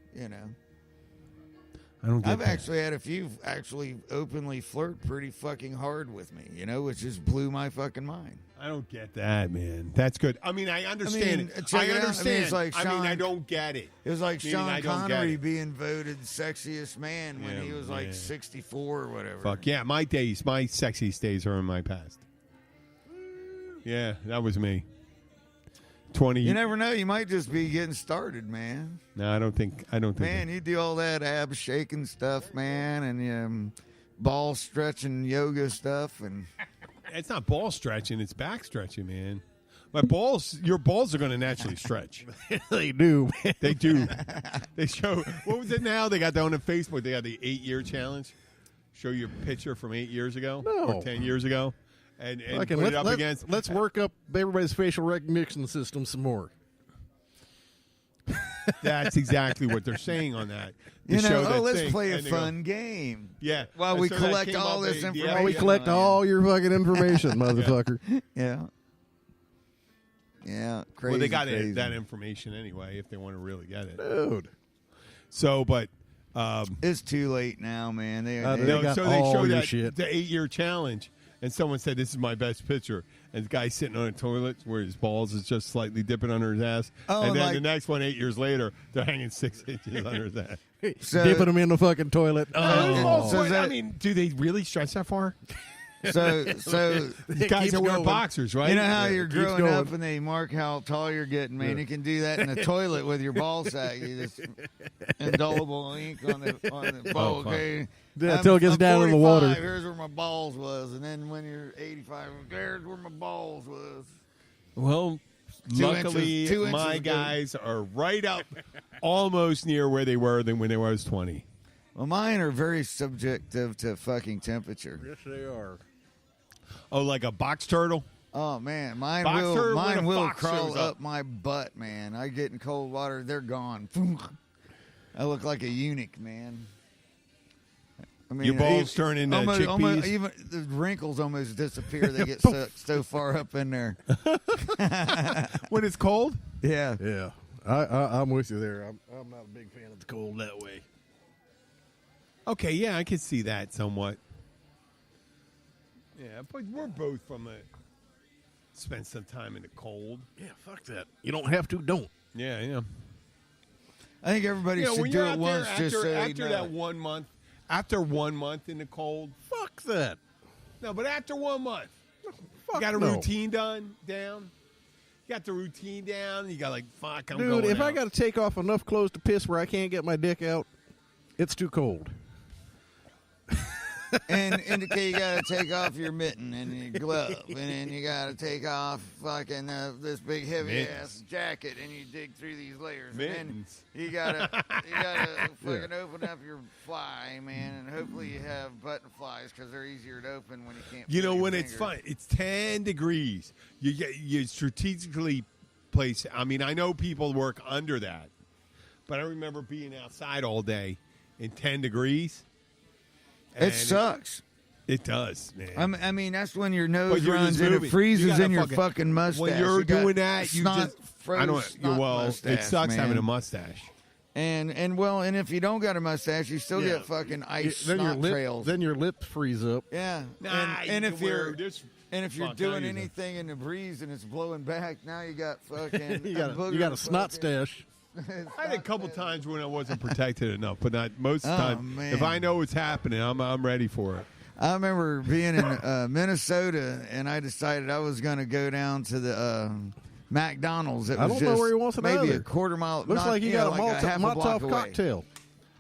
I don't get I've that. actually had a few actually openly flirt pretty fucking hard with me, which just blew my fucking mind. I don't get that, man. That's good. I mean, I understand it. check I it out. understand. It's like Sean, I don't get it. It was like Meaning I Sean don't get Connery it. being voted sexiest man when Yeah, he was yeah. like 64 or whatever. Fuck yeah, my sexiest days are in my past. Yeah, that was me. 20. You never know. You might just be getting started, man. No, I don't think. Man, you do all that ab shaking stuff, man, and ball stretching yoga stuff, and It's not ball stretching; it's back stretching, man. Your balls are going to naturally stretch. They do. They do. They show. What was it now? They got down on Facebook. They got the 8-year challenge. Show your picture from 8 years ago No. or 10 years ago, and Okay, put it up against. Let's work up everybody's facial recognition system some more. That's exactly what they're saying on that. To show that let's thing, play a and they go, fun game. Yeah. While And we so that collect came all up, this yeah, information. While we collect all your fucking information, motherfucker. Yeah. Yeah, crazy. Well, they got crazy. that information anyway if they want to really get it. Dude. So, but It's too late now, man. They got so they all showed your that shit. the 8-year challenge, and someone said this is my best picture, and the guy sitting on a toilet where his balls is just slightly dipping under his ass, Oh, and then like- the next one 8 years later they're hanging 6 inches under his ass. So- Dipping them in the fucking toilet. Oh, So boy, that- I mean, do they really stretch that far? so These guys keeps are wearing going. boxers, right? you know how Yeah, you're it keeps growing going. up and they mark how tall you're getting, man. You can do that in the toilet with your ball sack. You just indelible ink on the ball. Oh, fuck. Okay, Yeah, until it gets down in the water. 45, here's where my balls was, and then when you're 85, there's where my balls was. Well, 2 luckily, inches- 2 inches my ago. guys are right up, almost near where they were than when they was 20. Well, mine are very subjective to fucking temperature. Yes, they are. Oh, like a box turtle? Oh man, mine Boxer will with a will box crawl shows up up. my butt, man. I get in cold water, they're gone. I look like a eunuch, man. I mean, Your balls turn into chickpeas? even the wrinkles almost disappear. They get so far up in there. When it's cold? Yeah, Yeah. I'm with you there. I'm not a big fan of the cold that way. Okay, yeah, I can see that somewhat. Yeah, but we're both from spend some time in the cold. Yeah, fuck that. You don't have to, don't. Yeah, yeah. I think everybody should when do you're it out once there just so they after know. that 1 month, after 1 month in the cold. Fuck that. No, but after 1 month, Fuck you got a no. routine down. You got the routine down. You got like, fuck, I'm Dude, going if I out. got to take off enough clothes to piss where I can't get my dick out, it's too cold. And indicate you got to take off your mitten and your glove, and then you got to take off fucking this big heavy ass jacket, and you dig through these layers, Mittens. and then you gotta fucking open up your fly, man, and hopefully you have button flies because they're easier to open when you can't. You know, feel your when it's fingers. fun, it's 10 degrees. You strategically place. I mean, I know people work under that, but I remember being outside all day in 10 degrees. It and sucks. It does, man. I mean, that's when your nose But you're runs just and it moving. You freezes gotta in your fucking mustache. When you're You got doing that, you snot, just froze I don't. snot Well, mustache, it sucks man. having a mustache. And if you don't got a mustache, you still Yeah. get fucking ice Then your snot trails. then your lips freeze up. Yeah, Nah, and you if can wear you're this. you're Fuck, doing I use anything in the breeze and it's blowing back, now you got fucking you got a snot stash. I had a couple times when I wasn't protected enough, but not most of the Oh, time. man. If I know what's happening, I'm ready for it. I remember being in Minnesota, and I decided I was going to go down to the McDonald's. It was I don't know just where he wants it maybe either. a quarter mile. Looks like you got a half a block Molotov away. cocktail.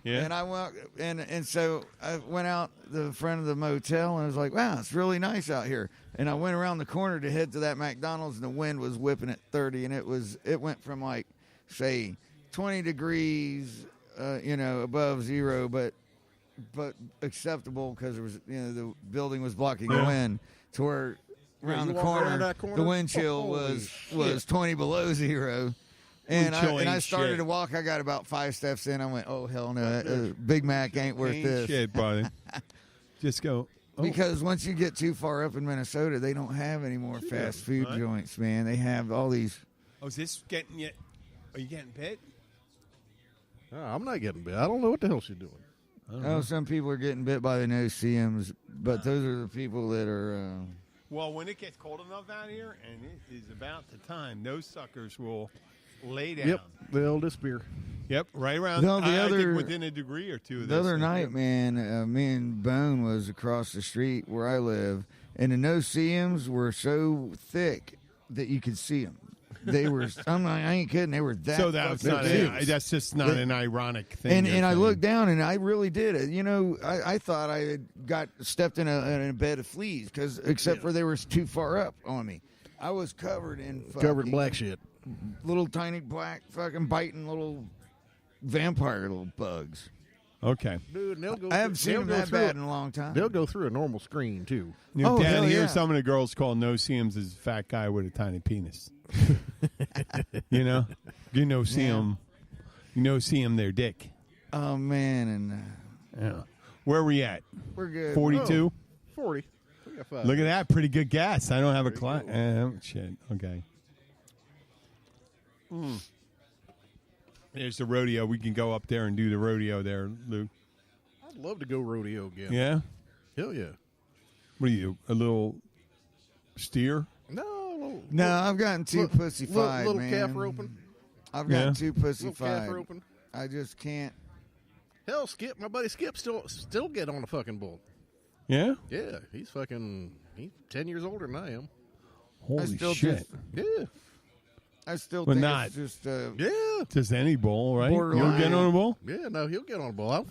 Yeah. And I went and so I went out the front of the motel and I was like, wow, it's really nice out here. And I went around the corner to head to that McDonald's and the wind was whipping at 30 and it went from like say 20 degrees above zero but acceptable because it was the building was blocking the wind to where around you the walk around corner, that corner? the wind chill Holy was 20 below zero. And Wind chill I ain't started shit. to walk. I got about 5 steps in. I went, "Oh hell no! Big Mac ain't worth Ain't this." shit, buddy. Just go. Oh, Because once you get too far up in Minnesota, they don't have any more fast food right. joints, man. They have all these. oh, is this getting you? Are you getting bit? I'm not getting bit. I don't know what the hell she's doing. Oh, some people are getting bit by the no-see-ums, but those are the people that are. Well, when it gets cold enough out here, and it is about the time, those suckers will lay down. Yep, they'll disappear. Yep, right around. No, the I other- think within a degree or two. Of The this other thing. night, man, me and Bone was across the street where I live, and the no-see-ums were so thick that you could see them. They were. I ain't kidding. They were that. So that's fucking not. thick. That's just not an ironic thing. And you're I saying. looked down and I really did it. You know, I thought I had got stepped in a bed of fleas because except for they were too far up on me. I was covered in Covered in black shit. little tiny black fucking biting little vampire little bugs. Okay. Dude, and they'll go. I haven't seen they'll them go that through bad a- in a long time. They'll go through a normal screen too. You know, Oh, down hell here, yeah. some of the girls call no-see-ums as a fat guy with a tiny penis. You know, you know, see them. You know, see them their dick. Oh man, and Yeah. Where we at? we're good. 42. 40. We got 5. Look at that, pretty good gas. I don't have a clock. Shit. Okay. There's the rodeo. We can go up there and do the rodeo there, Luke. I'd love to go rodeo again. Yeah. Hell yeah. What are you? A little steer? No. No, I've gotten too pussy-fied, Little man. calf roping. I've gotten Yeah. too Little calf pussy-fied. roping. I just can't. Hell, Skip, my buddy Skip still get on a fucking bull. Yeah. Yeah, he's 10 years older than I am. Holy still shit! Yeah. I still But think not- it's just. Yeah. Just any bull, right? You'll Borderline. get on a bull. Yeah, no, he'll get on a bull.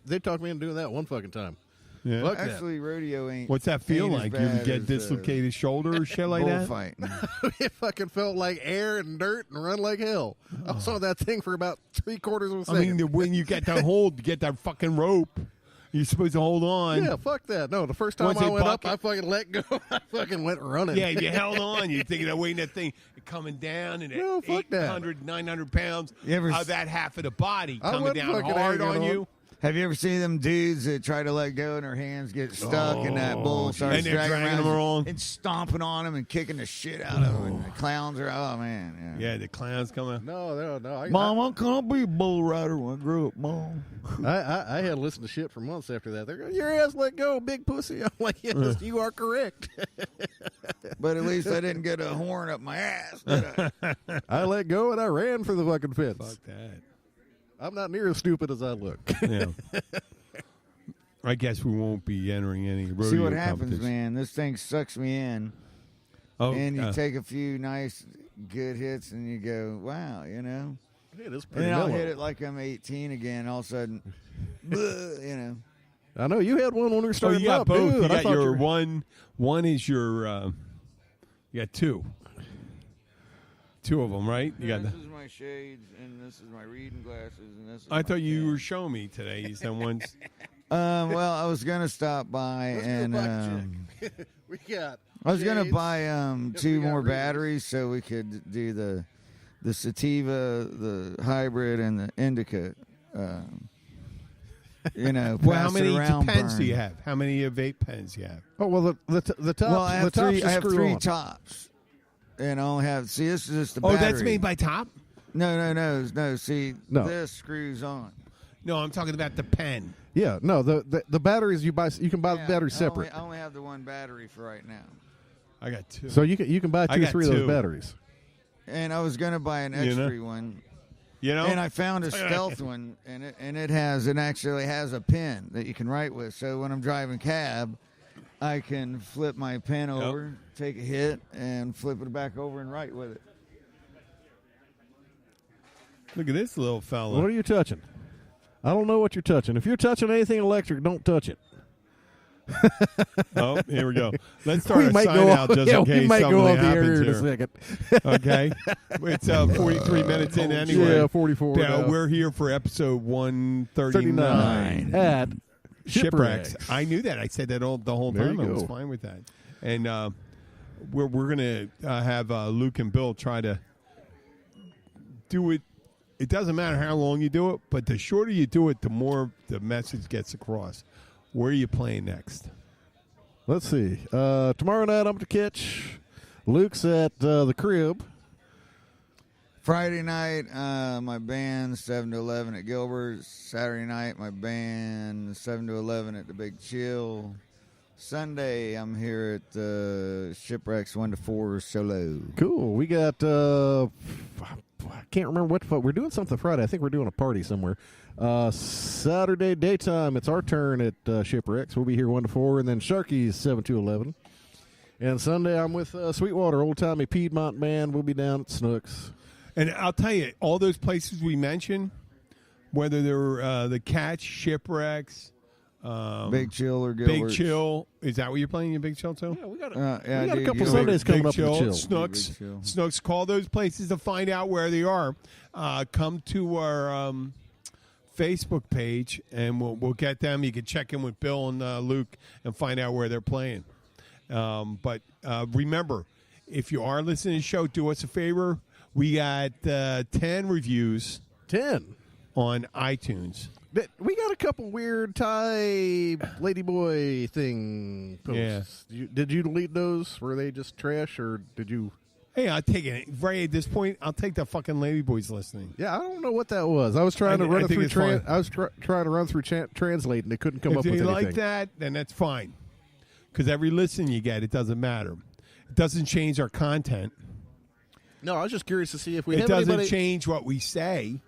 They talked me into doing that one fucking time. Yeah. Fuck that. Actually, rodeo ain't. What's that feel ain't as like? You bad get as, dislocated shoulder or shit like that? bullfighting. It fucking felt like air and dirt and run like hell. I saw that thing for about 3/4 of a I second. mean, when you get that hold, get that fucking rope, you're supposed to hold on. yeah, fuck that. No, the first time Once I it went up, bucket- I fucking let go. I fucking went running. Yeah, you held on. You're thinking of waiting that thing coming down and No, at fuck that. 800, 900 pounds You ever of that half of the body I coming wasn't down fucking hard hanging on on. you. Have you ever seen them dudes that try to let go and their hands get stuck and that bull starts And they're dragging them along. and stomping on them and kicking the shit out of them? And the clowns are, oh man. Yeah, the clowns coming. No. Mom, I can't be a bull rider when I grow up, Mom. I had to listen to shit for months after that. They're going, your ass let go, big pussy. I'm like, yes, you are correct. But at least I didn't get a horn up my ass. Did I? I let go and I ran for the fucking fence. Fuck that. I'm not near as stupid as I look. Yeah. I guess we won't be entering any rodeo See what happens, competition. man. This thing sucks me in. Oh, And you take a few nice, good hits, and you go, wow, you know. It is And pretty then I'll mellow. hit it like I'm 18 again. All of a sudden, bleh, you know. I know you had one when we were oh, starting you got up. both. Dude, You I got thought your you were- one. One is your. You got two. Two of them, right? You got. This is my shades, and this is my reading glasses, and this is I my thought you pen. were showing me today. You said once. Well, I was gonna stop by Let's go and back check. We got. I was gonna shades. buy Yes, two we got more readers. batteries so we could do the sativa, the hybrid, and the indica. You know, Well, how pass it many around pens do burn. you have? How many vape pens do you have? Oh well, the top. Well, I have the tops three. you I have screw three on. tops, and I only have. See, this is just the Oh, battery. that's made by Top. No. See, No. this screws on. No, I'm talking about the pen. Yeah, no, the batteries you buy, you can buy Yeah, the batteries separate. I only have the one battery for right now. I got two. So you can buy I 2 or got 3 of two. those batteries. And I was gonna buy an You know? extra one. you know, And I found a stealth one, and it actually has a pen that you can write with. So when I'm driving cab, I can flip my pen over, take a hit, and flip it back over and write with it. look at this little fella. What are you touching? I don't know what you're touching. If you're touching anything electric, don't touch it. Oh, here we go. Let's start We a might sign go out off, just yeah, in case we might something go off the air happens in a here. second. Okay, it's 43 minutes in anyway. Yeah, 44 now. We're here for episode 139. 39 at Shipwrecks. I knew that. I said that the whole There time. you I was go. fine with that. And we're gonna have Luke and Bill try to do it. It doesn't matter how long you do it, but the shorter you do it, the more the message gets across. Where are you playing next? Let's see. Tomorrow night I'm at the Kitch. Luke's at the crib. Friday night, my band 7 to 11 at Gilbert's. Saturday night, my band 7 to 11 at the Big Chill. Sunday, I'm here at Shipwrecks 1 to 4 solo. Cool. We got, I can't remember what we're doing something Friday. I think we're doing a party somewhere. Saturday daytime, it's our turn at Shipwrecks. We'll be here 1 to 4, and then Sharky's 7 to 11. And Sunday, I'm with Sweetwater, Old Timey Piedmont Band. We'll be down at Snooks. And I'll tell you, all those places we mentioned, whether they're the Catch, Shipwrecks, Big Chill or Gilbert's. Big Chill. Is that what you're playing in Big Chill too? Yeah, we got yeah, a couple Gilbert. Sundays coming Big up Chill, at the Chill. Snooks. Big Chill. Snooks. Call those places to find out where they are. Come to our Facebook page, and we'll get them. You can check in with Bill and Luke and find out where they're playing. But remember, if you are listening to the show, do us a favor. We got 10 reviews 10. on iTunes. We got a couple weird Thai ladyboy thing posts. Yeah. Did you delete those? Were they just trash, or did you? Hey, I'll take it. Right at this point, I'll take the fucking ladyboys listening. Yeah, I don't know what that was. I was trying to I run it think through. it's fine. I was trying to run through Translate, and it couldn't come If up you with anything. like that, then that's fine. Because every listen you get, it doesn't matter. It doesn't change our content. No, I was just curious to see if we It have doesn't anybody. change what we say.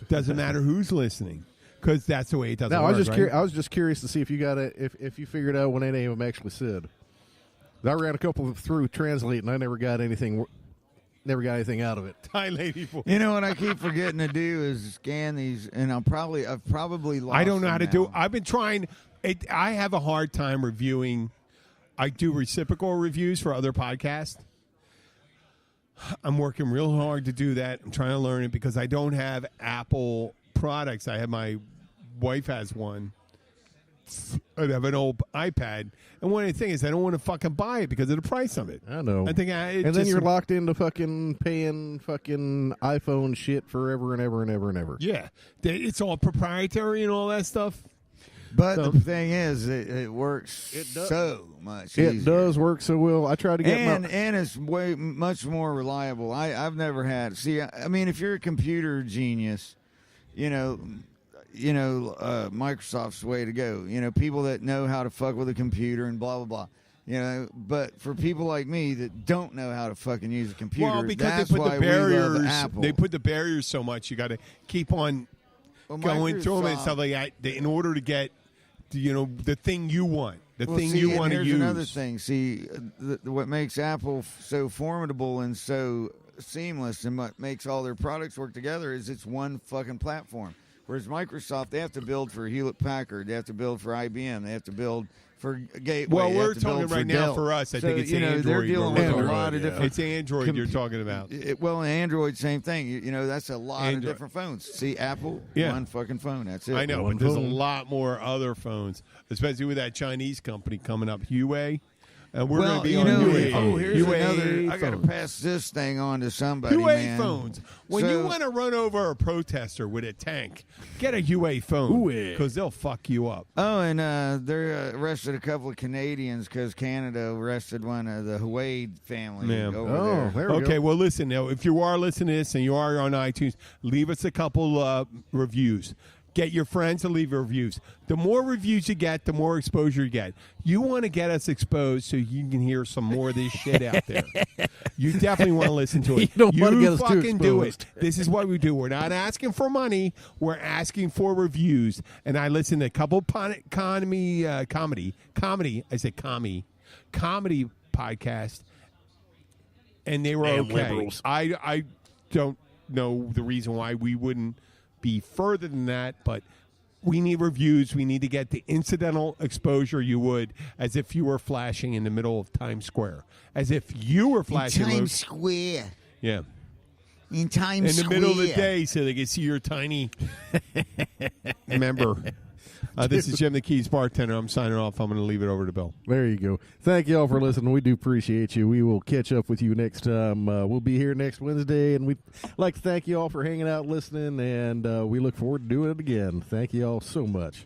Doesn't matter who's listening. Because that's the way it doesn't No, work, I was just right? I was just curious to see if you got if you figured out what any of them actually said. I ran a couple through Translate, and I never got anything out of it. Thai ladyboy. You know what I keep forgetting to do is scan these, and I've probably lost I don't know how to them do now. I've been trying. I have a hard time reviewing. I do reciprocal reviews for other podcasts. I'm working real hard to do that. I'm trying to learn it because I don't have Apple products. My wife has one. I have an old iPad. And one of the things is I don't want to fucking buy it because of the price of it. I know. I think and then you're locked into fucking paying fucking iPhone shit forever and ever and ever and ever. Yeah. It's all proprietary and all that stuff. But So- the thing is, it works It does- so much It easier. does work so well. I tried to get And it's much more reliable. I've never had. See, I mean, if you're a computer genius, you know, Microsoft's the way to go. You know, people that know how to fuck with a computer and blah blah blah. You know, but for people like me that don't know how to fucking use a computer, Well, because that's they put why the barriers. we love Apple. They put the barriers so much. You got to keep on Well, going through them and Microsoft- stuff like that in order to get, the thing you want, the Well, thing see, you and want to here's use. another thing. See, what makes Apple so formidable and so seamless, and what makes all their products work together is it's one fucking platform. Whereas Microsoft, they have to build for Hewlett Packard, they have to build for IBM, they have to build for Gateway. Well, they we're have to build talking for right now Dell. for us. I So, think it's you know, Android. they're dealing we're with a talking lot about. of different. It's Android you're talking about. Well, Android, same thing. You know, that's a lot Android. of different phones. See, Apple, Yeah. one fucking phone. That's it. I know, One but there's phone. a lot more other phones, especially with that Chinese company coming up, Huawei. And we're going to be on Huawei. Oh, here's Huawei another. I got to phones. pass this thing on to somebody, Huawei man. phones. When you So- want to run over a protester with a tank, get a Huawei phone Huawei. because they'll fuck you up. Oh, and they arrested a couple of Canadians because Canada arrested one of the Huawei family Yeah. over Oh, there. there we Okay, go. well, listen. Now, if you are listening to this and you are on iTunes, leave us a couple reviews. Get your friends to leave reviews. The more reviews you get, the more exposure you get. You want to get us exposed so you can hear some more of this shit out there. You definitely want to listen to it. You don't want to get us too fucking do it. exposed. This is what we do. We're not asking for money. We're asking for reviews. And I listened to a couple comedy. I said comedy podcast, and they were And okay. liberals. I don't know the reason why we wouldn't be further than that, but we need reviews. We need to get the incidental exposure you would as if you were flashing in the middle of Times Square. As if you were flashing. Times Square. Yeah. In Times In the Square. middle of the day so they can see your tiny member. This is Jim the Keys bartender. I'm signing off. I'm going to leave it over to Bill. There you go. Thank you all for listening. We do appreciate you. We will catch up with you next time. We'll be here next Wednesday, and we'd like to thank you all for hanging out, listening, and we look forward to doing it again. Thank you all so much.